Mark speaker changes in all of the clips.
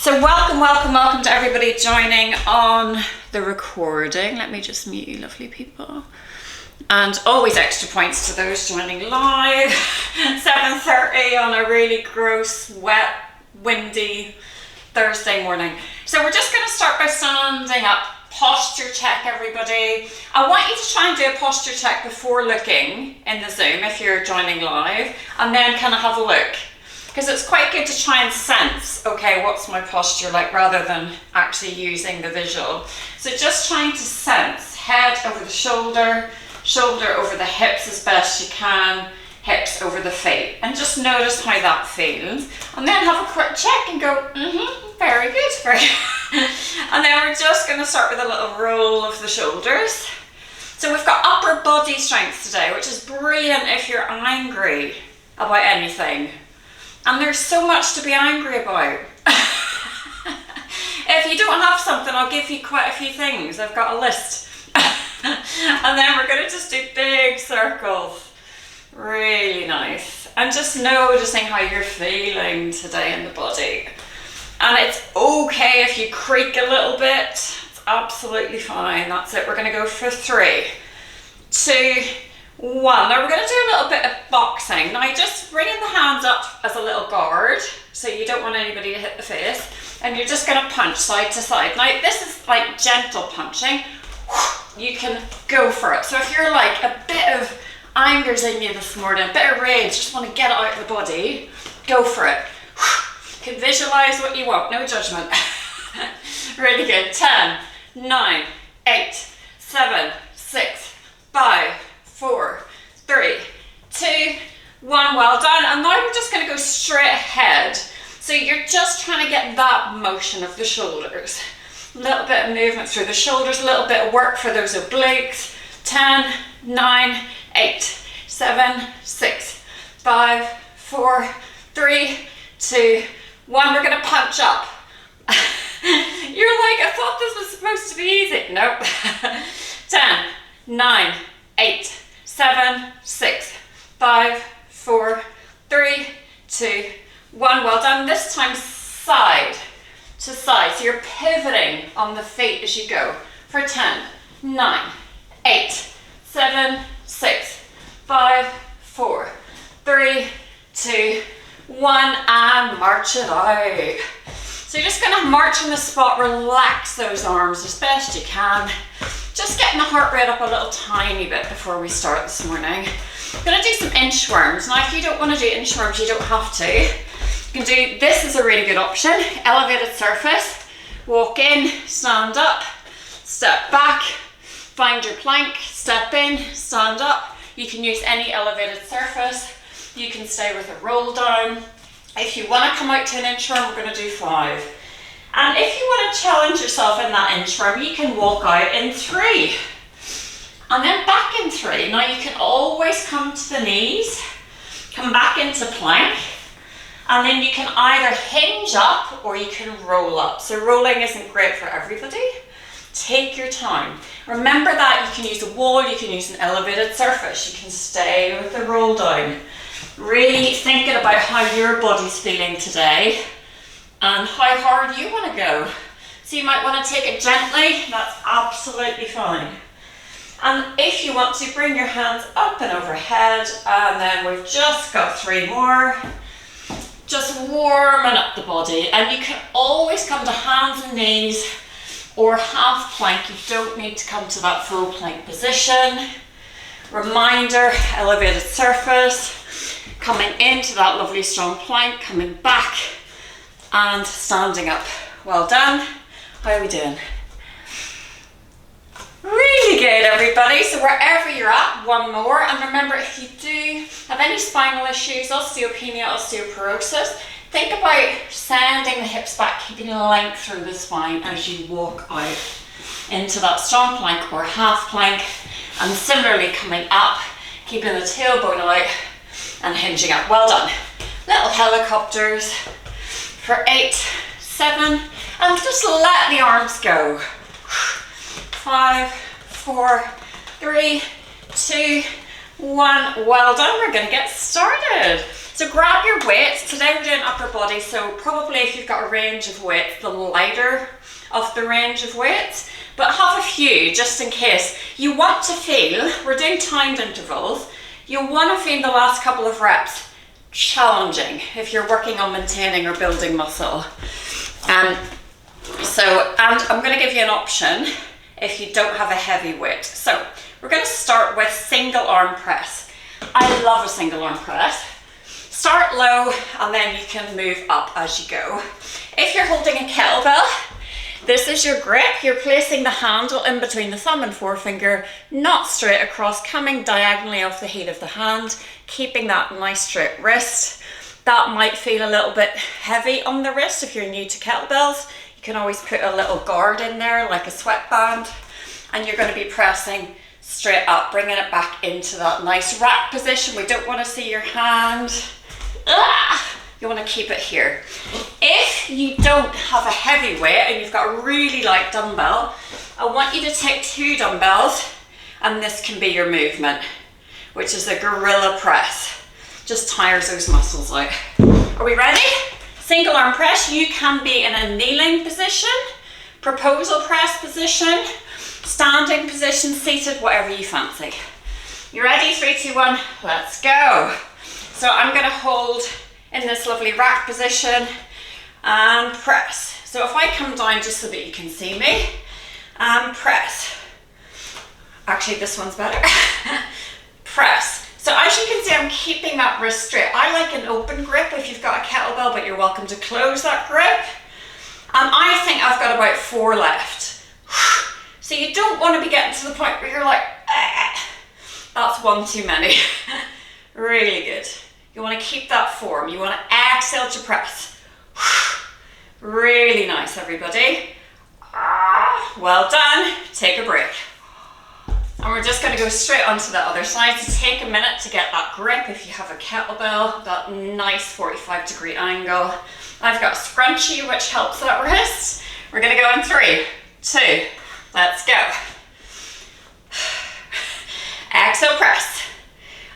Speaker 1: So welcome to everybody joining on the recording. Let me just mute you lovely people. And always extra points to those joining live. 7:30 on a really gross, wet, windy Thursday morning. So we're just going to start by standing up. Posture check, everybody. I want you to try and do a posture check before looking in the Zoom if you're joining live, and then kind of have a look. Because it's quite good to try and sense, okay, what's my posture like, rather than actually using the visual. So just trying to sense head over the shoulder, shoulder over the hips as best you can, hips over the feet, and just notice how that feels. And then have a quick check and go, very good, very good. And then we're just going to start with a little roll of the shoulders. So we've got upper body strength today, which is brilliant if you're angry about anything. And there's so much to be angry about. If you don't have something, I'll give you quite a few things. I've got a list. And then we're going to just do big circles. Really nice. And just noticing how you're feeling today in the body. And it's okay if you creak a little bit. It's absolutely fine. That's it. We're going to go for 3, 2, 1. Now we're going to do a little bit of boxing. Now just bringing the hands up as a little guard, so you don't want anybody to hit the face, and you're just going to punch side to side. Now this is like gentle punching. You can go for it. So if you're like a bit of anger's in you this morning, a bit of rage, just want to get it out of the body, go for it. You can visualize what you want, no judgment. Really good. 10, 9, 8, 7, 6, 5, 4, 3, 2, 1. Well done. And now we're just going to go straight ahead. So you're just trying to get that motion of the shoulders. A little bit of movement through the shoulders, a little bit of work for those obliques. 10, 9, 8, 7, 6, 5, 4, 3, 2, 1. We're going to punch up. You're like, I thought this was supposed to be easy. Nope. 10, 9, 8, 7, 6, 5, 4, 3, 2, 1. Well done. This time side to side. So you're pivoting on the feet as you go for 10, 9, 8, 7, 6, 5, 4, 3, 2, 1, and march it out. So you're just going to march on the spot, relax those arms as best you can. Just getting the heart rate up a little tiny bit before we start this morning. I'm going to do some inchworms. Now if you don't want to do inchworms, you don't have to. You can do, this is a really good option, elevated surface. Walk in, stand up, step back, find your plank, step in, stand up. You can use any elevated surface. You can stay with a roll down. If you want to come out to an inchworm, we're going to do 5. And if you want to challenge yourself in that inchworm, you can walk out in 3. And then back in 3. Now you can always come to the knees, come back into plank, and then you can either hinge up or you can roll up. So rolling isn't great for everybody. Take your time. Remember that you can use a wall, you can use an elevated surface, you can stay with the roll down. Really thinking about how your body's feeling today and how hard you want to go. So you might want to take it gently, that's absolutely fine. And if you want to, bring your hands up and overhead, and then we've just got 3 more. Just warming up the body, and you can always come to hands and knees or half plank. You don't need to come to that full plank position. Reminder, elevated surface. Coming into that lovely strong plank, coming back and standing up. Well done. How are we doing? Really good, everybody. So wherever you're at, 1 more. And remember, if you do have any spinal issues, osteopenia, osteoporosis, think about sending the hips back, keeping length through the spine as you walk out into that strong plank or half plank. And similarly coming up, keeping the tailbone out and hinging up. Well done. Little helicopters for 8, 7, and just let the arms go. 5, 4, 3, 2, 1. Well done. We're going to get started. So grab your weights. Today we're doing upper body, so probably if you've got a range of weights, the lighter of the range of weights, but have a few just in case. You want to feel, we're doing timed intervals, you want to feel the last couple of reps challenging if you're working on maintaining or building muscle. And I'm going to give you an option if you don't have a heavy weight. So we're going to start with single arm press. I love a single arm press. Start low and then you can move up as you go. If you're holding a kettlebell, this is your grip. You're placing the handle in between the thumb and forefinger, not straight across, coming diagonally off the heel of the hand, keeping that nice straight wrist. That might feel a little bit heavy on the wrist if you're new to kettlebells. You can always put a little guard in there, like a sweatband, and you're going to be pressing straight up, bringing it back into that nice rack position. We don't want to see your hand. You want to keep it here. If you don't have a heavy weight and you've got a really light dumbbell, I want you to take 2 dumbbells and this can be your movement, which is a gorilla press. Just tires those muscles out. Are we ready? Single arm press. You can be in a kneeling position, proposal press position, standing position, seated, whatever you fancy. You ready? 3, 2, 1, let's go. So I'm going to hold in this lovely rack position and press. So if I come down just so that you can see me and press. Actually, this one's better. Press. So as you can see, I'm keeping that wrist straight. I like an open grip if you've got a kettlebell, but you're welcome to close that grip. And I think I've got about 4 left. So you don't want to be getting to the point where you're like, that's one too many. Really good. You want to keep that form. You want to exhale to press. Really nice, everybody. Well done. Take a break. And we're just going to go straight onto the other side. So take a minute to get that grip if you have a kettlebell, that nice 45-degree angle. I've got a scrunchie which helps that wrist. We're going to go in 3, 2, let's go. Exhale, press.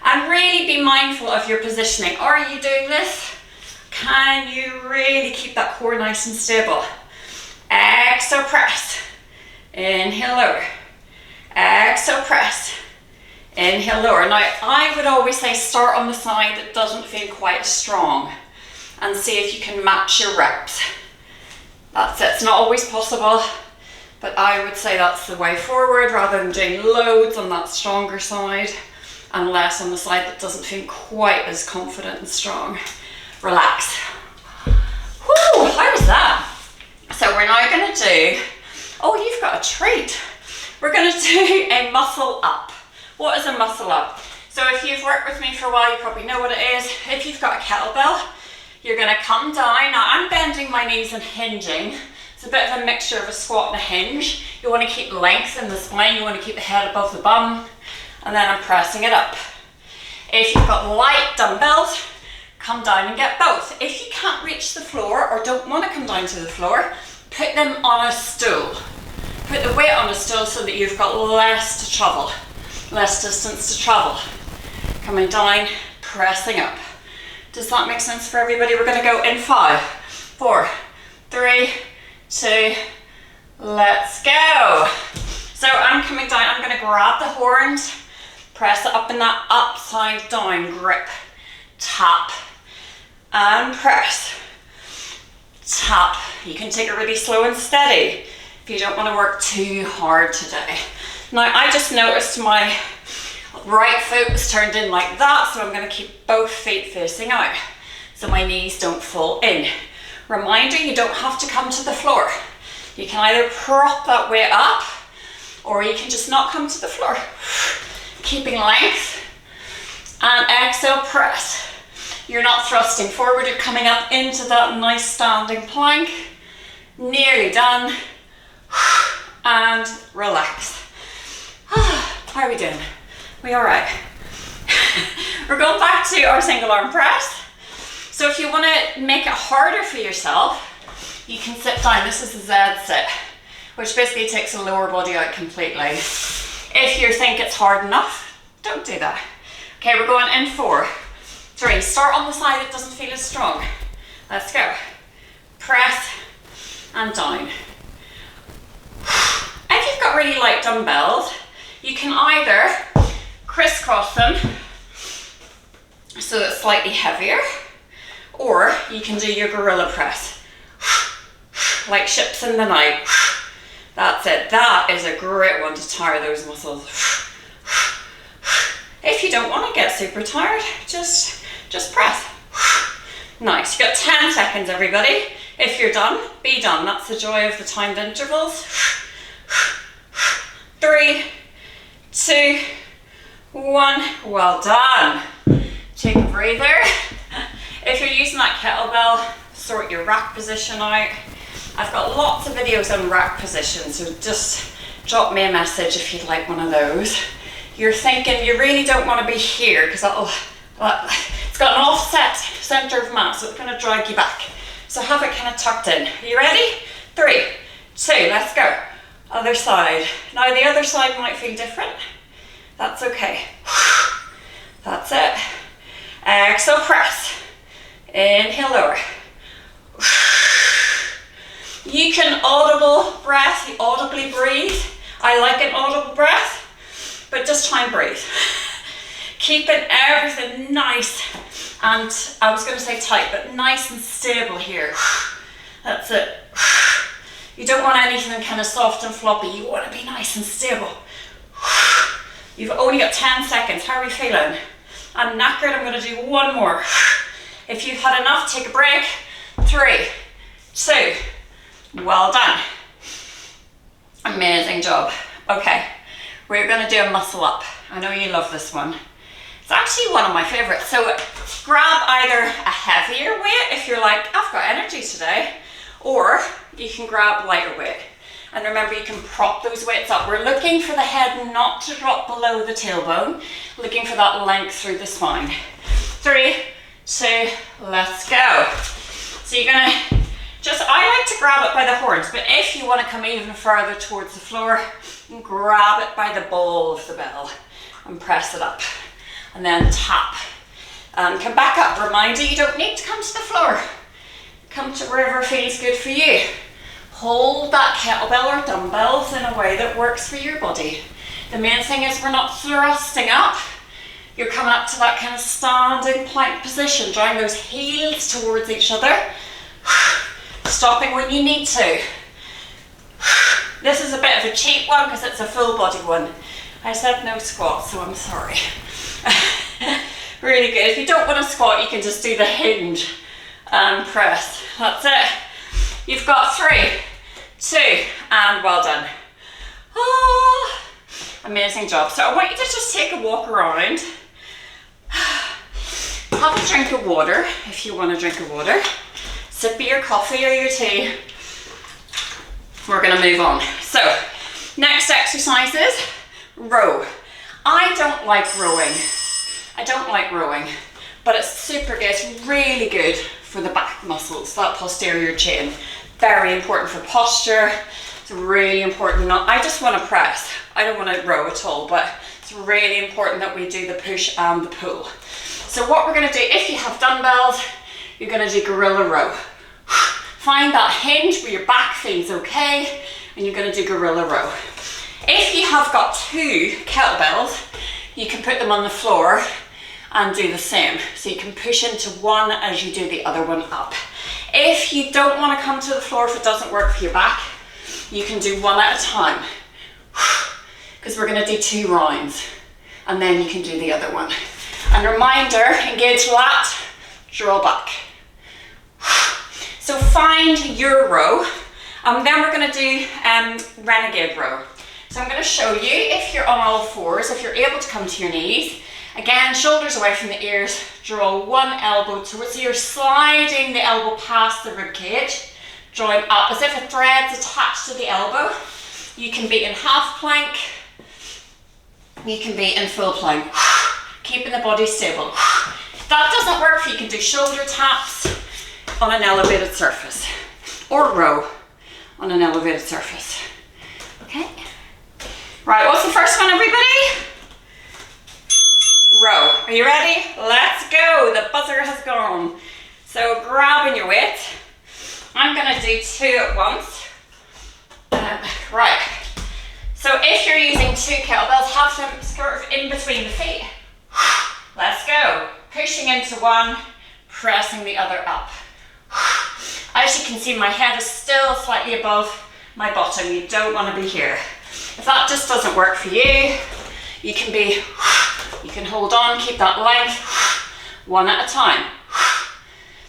Speaker 1: And really be mindful of your positioning. Are you doing this? Can you really keep that core nice and stable? Exhale, press. Inhale, lower. Exhale, press. Inhale, lower. Now, I would always say start on the side that doesn't feel quite strong and see if you can match your reps. That's it. It's not always possible, but I would say that's the way forward rather than doing loads on that stronger side and less on the side that doesn't feel quite as confident and strong. Relax. Whoo, how was that? So we're now going to do, oh, you've got a treat. We're going to do a muscle up. What is a muscle up? So if you've worked with me for a while, you probably know what it is. If you've got a kettlebell, you're going to come down. Now I'm bending my knees and hinging. It's a bit of a mixture of a squat and a hinge. You want to keep length in the spine. You want to keep the head above the bum. And then I'm pressing it up. If you've got light dumbbells, come down and get both. If you can't reach the floor or don't want to come down to the floor, put them on a stool. Put the weight on a stool so that you've got less to travel, less distance to travel. Coming down, pressing up. Does that make sense for everybody? We're going to go in 5, 4, 3, 2, let's go. So I'm coming down, I'm going to grab the horns, press it up in that upside down grip. Tap and press. Tap. You can take it really slow and steady if you don't want to work too hard today. Now I just noticed my right foot was turned in like that, so I'm going to keep both feet facing out so my knees don't fall in. Reminder, you don't have to come to the floor. You can either prop that weight up or you can just not come to the floor. Keeping length and exhale, press. You're not thrusting forward, you're coming up into that nice standing plank. Nearly done. And relax. How are we doing? We all right? We're going back to our single arm press. So if you want to make it harder for yourself, you can sit down. This is the Z sit, which basically takes the lower body out completely. If you think it's hard enough, don't do that. Okay, we're going in 4, 3. Start on the side that doesn't feel as strong. Let's go. Press and down. If you've got really light dumbbells, you can either crisscross them so it's slightly heavier, or you can do your gorilla press, like ships in the night. That's it. That is a great one to tire those muscles. If you don't want to get super tired, just press. Nice. You got 10 seconds, everybody. If you're done, be done. That's the joy of the timed intervals. 3, 2, 1. Well done. Take a breather. If you're using that kettlebell, sort your rack position out. I've got lots of videos on rack position, so just drop me a message if you'd like one of those. You're thinking you really don't want to be here because it's got an offset center of mass, so it's going to drag you back. So have it kind of tucked in. Are you ready? 3, 2, let's go. Other side. Now the other side might feel different. That's okay. That's it. Exhale, press. Inhale, lower. You can audible breath, you audibly breathe. I like an audible breath, but just try and breathe. Keeping everything nice and, I was going to say tight, but nice and stable here. That's it. You don't want anything kind of soft and floppy. You want to be nice and stable. You've only got 10 seconds. How are we feeling? I'm knackered. I'm going to do one more. If you've had enough, take a break. 3, 2, well done. Amazing job. Okay, we're going to do a muscle up. I know you love this one. It's actually one of my favorites. So grab either a heavier weight if you're like, I've got energy today, or you can grab lighter weight. And remember, you can prop those weights up. We're looking for the head not to drop below the tailbone, looking for that length through the spine. 3, 2, let's go. So you're gonna I like to grab it by the horns, but if you want to come even further towards the floor, grab it by the ball of the bell and press it up. And then tap. Come back up. Reminder, you don't need to come to the floor. Come to wherever feels good for you. Hold that kettlebell or dumbbells in a way that works for your body. The main thing is we're not thrusting up. You're coming up to that kind of standing plank position, drawing those heels towards each other. Stopping when you need to. This is a bit of a cheap one because it's a full body one. I said no squats, so I'm sorry. Really good. If you don't want to squat, you can just do the hinge and press. That's it. You've got 3, 2, and well done. Oh, amazing job. So I want you to just take a walk around. Have a drink of water if you want to drink of water. Sip of your coffee or your tea. We're going to move on. So, next exercise is row. I don't like rowing, but it's super good. It's really good for the back muscles, that posterior chain. Very important for posture. It's really important. I just want to press. I don't want to row at all, but it's really important that we do the push and the pull. So what we're going to do, if you have dumbbells, you're going to do gorilla row. Find that hinge where your back feels okay, and you're going to do gorilla row. If you have got 2 kettlebells, you can put them on the floor and do the same. So you can push into one as you do the other one up. If you don't want to come to the floor, if it doesn't work for your back, you can do one at a time. Because we're going to do 2 rounds, and then you can do the other one. And reminder, engage lat, draw back. So find your row, and then we're going to do renegade row. So I'm going to show you, if you're on all fours, if you're able to come to your knees, again, shoulders away from the ears, draw one elbow towards, so you're sliding the elbow past the rib cage, drawing up as if a thread's attached to the elbow. You can be in half plank, you can be in full plank, keeping the body stable. If that doesn't work for you, can do shoulder taps on an elevated surface, or row on an elevated surface. Okay? Right, what's the first one, everybody? row. Are you ready? Let's go. The buzzer has gone. So grabbing your weight. I'm gonna do 2 at once. Right. So if you're using 2 kettlebells, have them sort of in between the feet. Let's go. Pushing into one, pressing the other up. As you can see, my head is still slightly above my bottom. You don't want to be here. If that just doesn't work for you, you can hold on, keep that length, one at a time.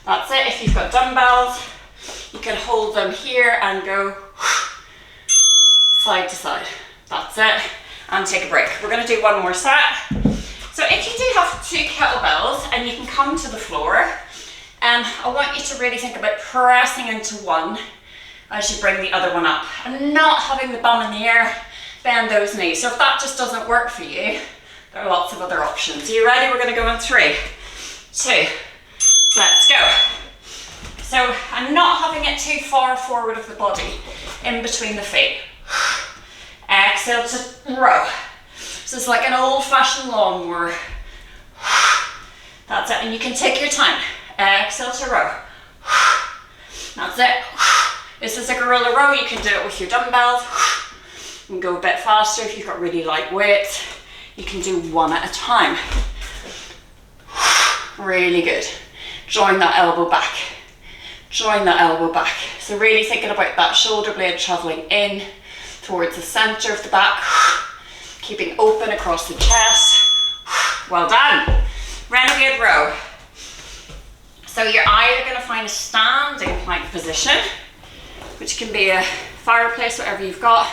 Speaker 1: That's it. If you've got dumbbells, you can hold them here and go side to side. That's it. And take a break. We're going to do one more set. So if you do have 2 kettlebells and you can come to the floor, I want you to really think about pressing into one as you bring the other one up and not having the bum in the air, bend those knees. So if that just doesn't work for you, there are lots of other options. Are you ready? We're going to go in 3, 2, let's go. So I'm not having it too far forward of the body, in between the feet. Exhale to row. So it's like an old-fashioned lawnmower. That's it, and you can take your time. Exhale to row. That's it. This is a gorilla row. You can do it with your dumbbells. You can go a bit faster if you've got really light weights. You can do one at a time. Really good. Join that elbow back. Join that elbow back. So really thinking about that shoulder blade traveling in towards the center of the back. Keeping open across the chest. Well done. Renegade row. So you're either going to find a standing plank position, which can be a fireplace, whatever you've got.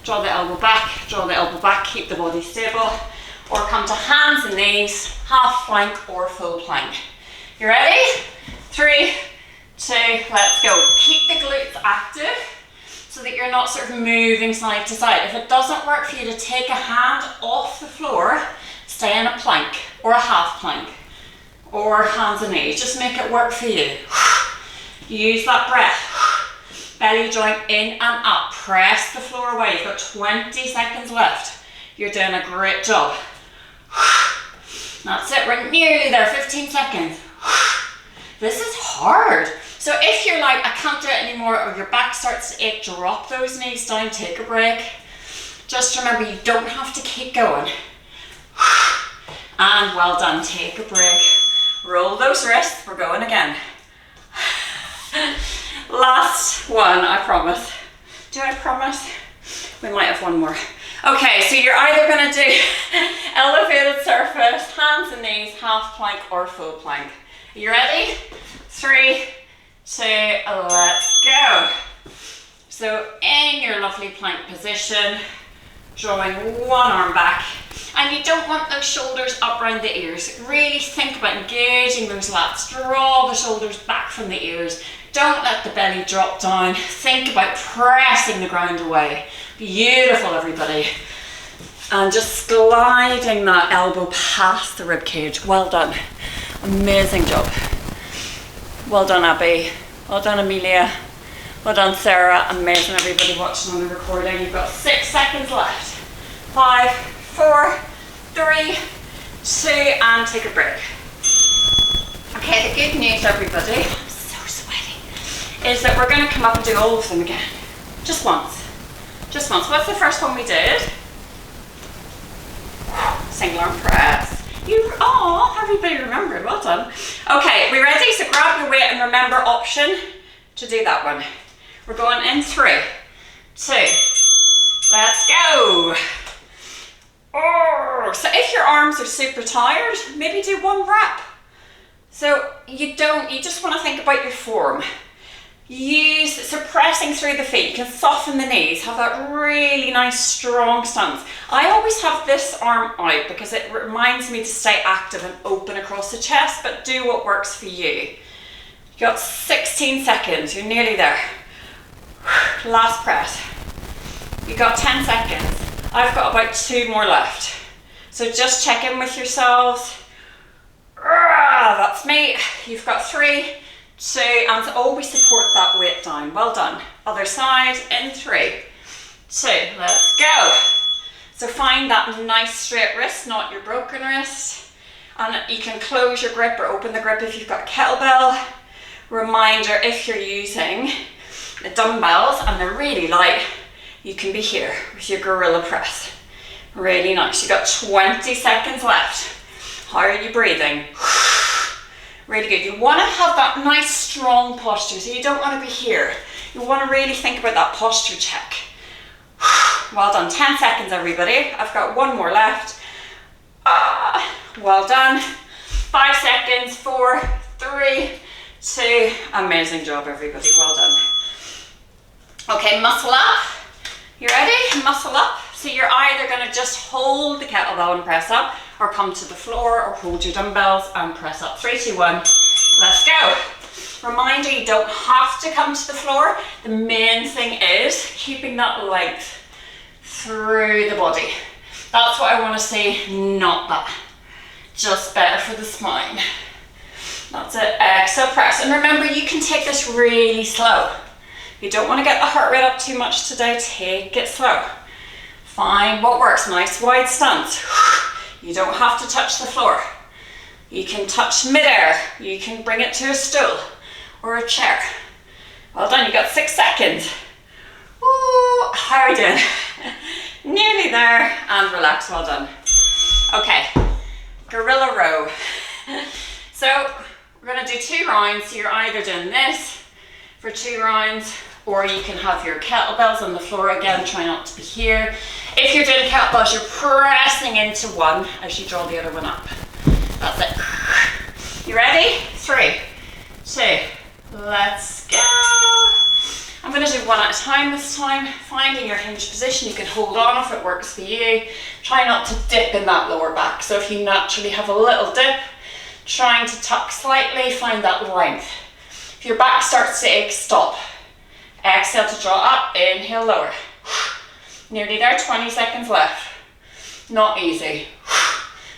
Speaker 1: Draw the elbow back, keep the body stable. Or come to hands and knees, half plank or full plank. You ready? 3, 2, let's go. Keep the glutes active so that you're not sort of moving side to side. If it doesn't work for you to take a hand off the floor, stay in a plank or a half plank or hands and knees. Just make it work for you. Use that breath. Belly joint in and up. Press the floor away. You've got 20 seconds left. You're doing a great job. That's it. We're nearly there. 15 seconds. This is hard. So if you're like, I can't do it anymore, or your back starts to ache, drop those knees down, take a break. Just remember, you don't have to keep going. And well done. Take a break. Roll those wrists. We're going again. Last one, I promise. Do I promise? We might have one more. Okay, so you're either going to do elevated surface, hands and knees, half plank or full plank. Are you ready? 3, 2, let's go. So in your lovely plank position, drawing one arm back, and you don't want those shoulders up around the ears. Really think about engaging those lats. Draw the shoulders back from the ears. Don't let the belly drop down. Think about pressing the ground away. Beautiful, everybody. And just gliding that elbow past the rib cage. Well done. Amazing job. Well done, Abby. Well done, Amelia. Well done, Sarah. Amazing, everybody watching on the recording. You've got 6 seconds left. 5, 4, 3, 2, and take a break. Okay, the good news, everybody, I'm so sweaty, is that we're going to come up and do all of them again. Just once. Just once. What's the first one we did? Single arm press. Everybody remembered. Well done. Okay, we ready? So grab your weight and remember option to do that one. We're going in 3, 2, let's go. So if your arms are super tired, maybe do 1 rep. So you just want to think about your form. So pressing through the feet, you can soften the knees, have that really nice strong stance. I always have this arm out because it reminds me to stay active and open across the chest, but do what works for you. You got 16 seconds, you're nearly there. Last press. You got 10 seconds. I've got about 2 more left. So just check in with yourselves. That's me. You've got 3, 2, and always support that weight down. Well done. Other side in 3, 2, let's go. So find that nice straight wrist, not your broken wrist. And you can close your grip or open the grip if you've got a kettlebell. Reminder, if you're using the dumbbells and they're really light, you can be here with your gorilla press. Really nice. You've got 20 seconds left. How are you breathing? Really good. You want to have that nice strong posture, so you don't want to be here. You want to really think about that posture check. Well done. 10 seconds, everybody. I've got one more left. Well done. 5 seconds. 4, 3, 2. Amazing job, everybody. Well done. Okay, muscle up. You ready? Muscle up. So you're either going to just hold the kettlebell and press up, or come to the floor or hold your dumbbells and press up. 3, 2, 1. Let's go. Reminder, you don't have to come to the floor. The main thing is keeping that length through the body. That's what I want to see, not that. Just better for the spine. That's it. Exhale, press. And remember, you can take this really slow. You don't want to get the heart rate up too much today. Take it slow. Find what works. Nice wide stance. You don't have to touch the floor. You can touch midair. You can bring it to a stool or a chair. Well done. You got 6 seconds. Ooh, how are we doing? Nearly there. And relax. Well done. Okay. Gorilla row. So we're going to do 2 rounds. So you're either doing this for 2 rounds, or you can have your kettlebells on the floor. Again, try not to be here. If you're doing kettlebells, you're pressing into one as you draw the other one up. That's it. You ready? 3, 2, let's go. I'm going to do one at a time this time. Finding your hinge position, you can hold on if it works for you. Try not to dip in that lower back. So if you naturally have a little dip, trying to tuck slightly, find that length. If your back starts to ache, stop. Exhale to draw up, inhale, lower. Nearly there, 20 seconds left. Not easy.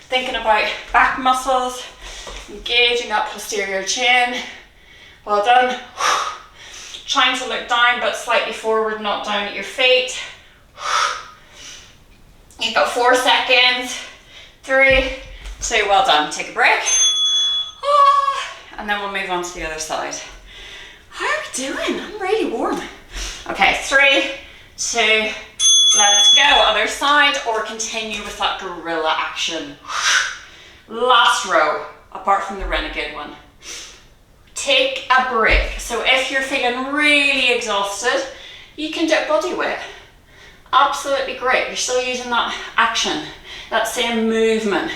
Speaker 1: Thinking about back muscles, engaging that posterior chain. Well done. Trying to look down but slightly forward, not down at your feet. You've got 4 seconds. 3, 2, well done. Take a break. And then we'll move on to the other side. How are we doing? I'm really warm. Okay, 3, 2, let's go. Other side, or continue with that gorilla action. Last row, apart from the renegade one. Take a break. So if you're feeling really exhausted, you can do body weight. Absolutely great. You're still using that action, that same movement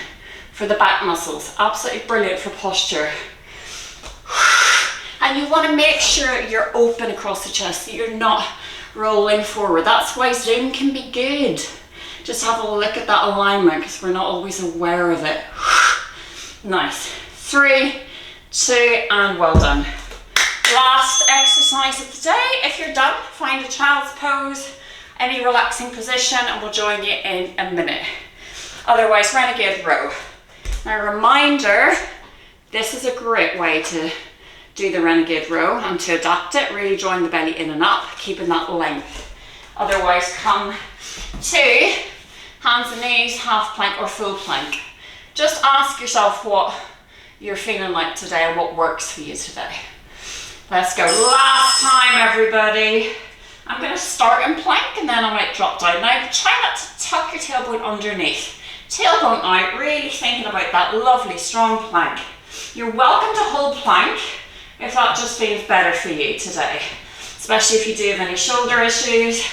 Speaker 1: for the back muscles. Absolutely brilliant for posture. And you want to make sure you're open across the chest, that you're not rolling forward. That's why Zoom can be good. Just have a look at that alignment, because we're not always aware of it. Nice. 3, 2, and well done. Last exercise of the day. If you're done, find a child's pose, any relaxing position, and we'll join you in a minute. Otherwise, renegade row. Now, reminder, this is a great way to do the renegade row and to adapt it. Really drawing the belly in and up, keeping that length. Otherwise, come to hands and knees, half plank or full plank. Just ask yourself what you're feeling like today and what works for you today. Let's go. Last time, everybody. I'm going to start in plank and then I might drop down. Now, try not to tuck your tailbone underneath. Tailbone out, really thinking about that lovely strong plank. You're welcome to hold plank if that just feels better for you today, especially if you do have any shoulder issues.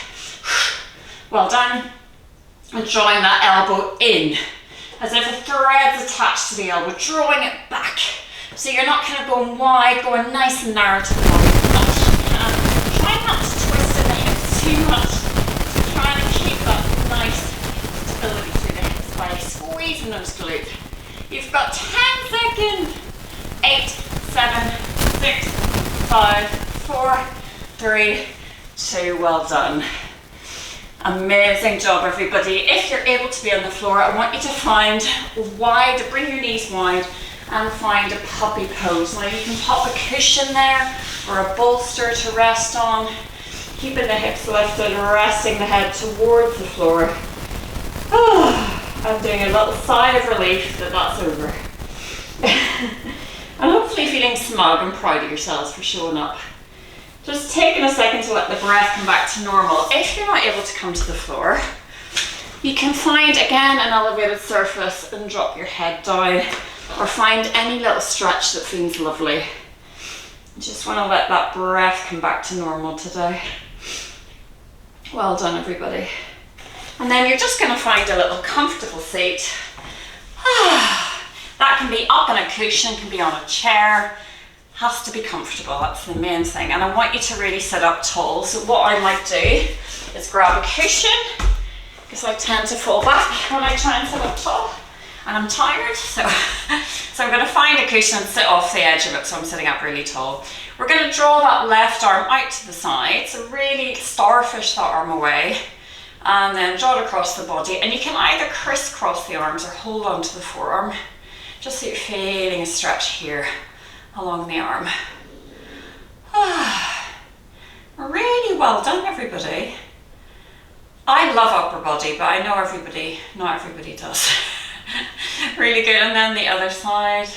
Speaker 1: Well done. And drawing that elbow in, as if a thread's attached to the elbow, drawing it back. So you're not kind of going wide, going nice and narrow to the body as much as you can. Try not to twist in the hips too much. So trying to keep that nice stability through the hips by squeezing those glutes. You've got 10 seconds. 8, 7, 6, 5, 4, 3, 2, well done. Amazing job, everybody. If you're able to be on the floor, I want you to find wide, bring your knees wide and find a puppy pose. Now you can pop a cushion there or a bolster to rest on, keeping the hips lifted, resting the head towards the floor. I'm doing a little sigh of relief that that's over. And hopefully feeling smug and proud of yourselves for showing up. Just taking a second to let the breath come back to normal. If you're not able to come to the floor, you can find again an elevated surface and drop your head down, or find any little stretch that feels lovely. Just want to let that breath come back to normal today. Well done, everybody. And then you're just going to find a little comfortable seat. That can be up on a cushion, can be on a chair. Has to be comfortable, that's the main thing. And I want you to really sit up tall. So what I might do is grab a cushion, because I tend to fall back when I try and sit up tall. And I'm tired, so I'm going to find a cushion and sit off the edge of it so I'm sitting up really tall. We're going to draw that left arm out to the side, so really starfish that arm away, and then draw it across the body. And you can either crisscross the arms or hold on to the forearm, just so you're feeling a stretch here along the arm. Really well done, everybody. I love upper body, but I know not everybody does. Really good. And then the other side.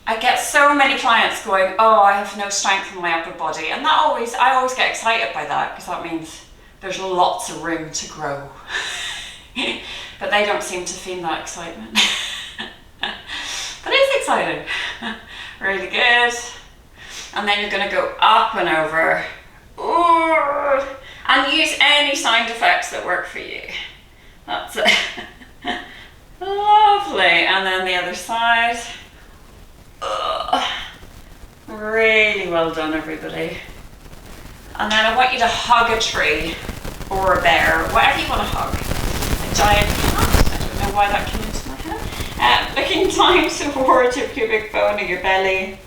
Speaker 1: I get so many clients going, oh, I have no strength in my upper body. And I always get excited by that, because that means there's lots of room to grow. But they don't seem to feel that excitement. But it's exciting. Really good. And then you're going to go up and over. Ooh. And use any sound effects that work for you. That's it. Lovely. And then the other side. Really well done, everybody. And then I want you to hug a tree or a bear, whatever you want to hug. A giant cat. I don't know why that came into my head. Looking down towards your pubic bone or your belly.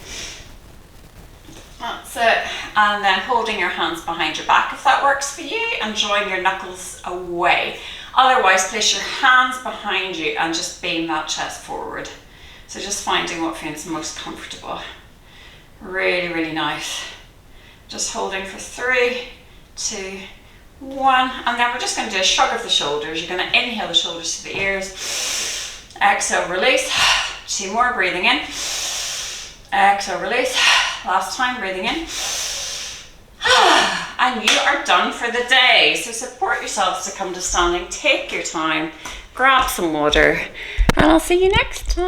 Speaker 1: That's it. And then holding your hands behind your back if that works for you, and drawing your knuckles away. Otherwise, place your hands behind you and just beam that chest forward. So just finding what feels most comfortable. Really, really nice. Just holding for 3, 2, 1. And then we're just going to do a shrug of the shoulders. You're going to inhale the shoulders to the ears. Exhale, release. 2 more, breathing in. Exhale, release. Last time, breathing in. And you are done for the day. So support yourselves to come to standing. Take your time. Grab some water. And I'll see you next time.